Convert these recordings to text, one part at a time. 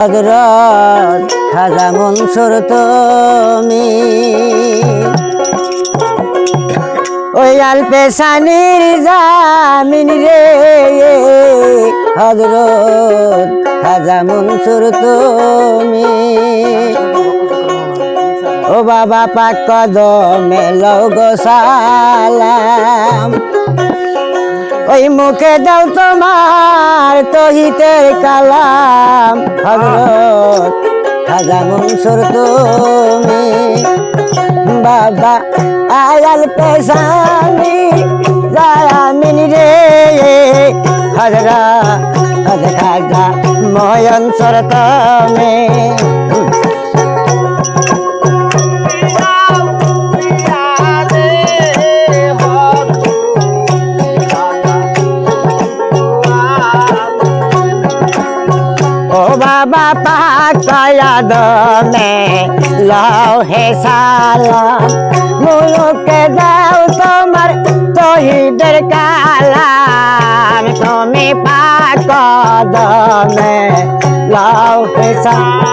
হযরত খাজা মনসুর তুমি ওই আলপেশানির জামিন রে হযরত খাজা মনসুর তুমি ও বাবা পাক কদমে লও গো সালাম ওই মুখে দাও তোমার তহিতের কালাম হযরত খাজা মনসুর তুমি বাবা আয়াল পেশানি জামিন রে হযরত খাজা মনসুর তুমি बाबा पाक याद में लौहे सालाम मुलुक दाओ तुम्हार तौहीদের কালাম তুমি পাক কদমে লৌহে সালাম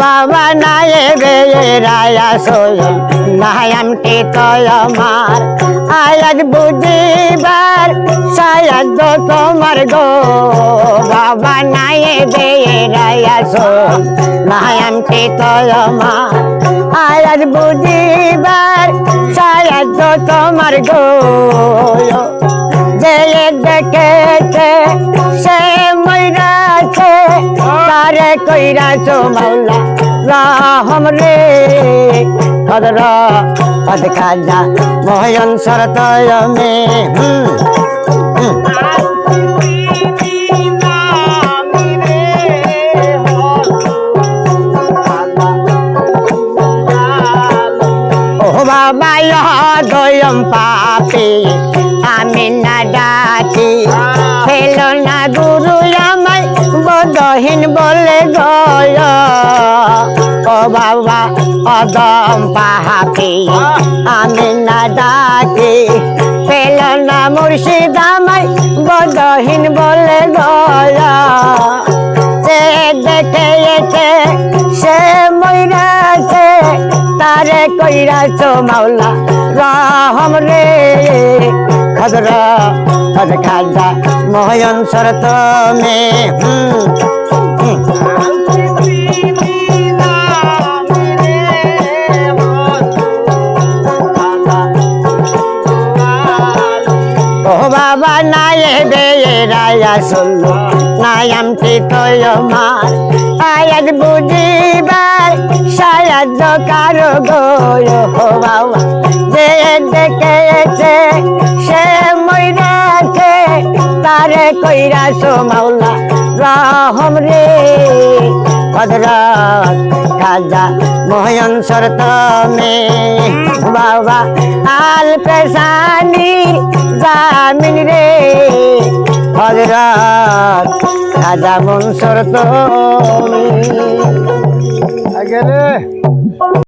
বাবা নায়ে বেরায়া সোয় নায়ামটি তয়মার আয়াত বুঝিবার সায়াদ তোমার গো বাবা নায়ে বেরায়া সোয় নায়ামটি তয়মার আয়াত বুঝিবার সায়াদ তোমার গো যে দেখেছে সে মইরাছে তারে কইরাছো মাওলা রাহম রে হযরত খাজা মনসুর তুমি ও বাবা দয়ম পাপি আমি না ডাকি ফেলো না গুরু আমায় বদহীন বলে গয় ও বাবা অদম পাহাপি আমি না ডাকি ফেলো না মুর্শিদ আমায় বদহীন বলে গয় সে দেখেছে সে মইরাছে তারে কইরাছো মাওলা রাহম রে হযরত খাজা মনসুর তুমি ও বাবা নায়ে বেরায়া শুনলো নায়ামটি তয়মার আয়াত বুঝিবার সায়াদ কারো গো ও বাবা যে দেখেছে সে মইরাছে তারে কইরাছো মাওলা রাহম রে হযরত খাজা মনসুর তুমি বাবা আলপেশানি জামিন রে হযরত খাজা মনসুর তুমি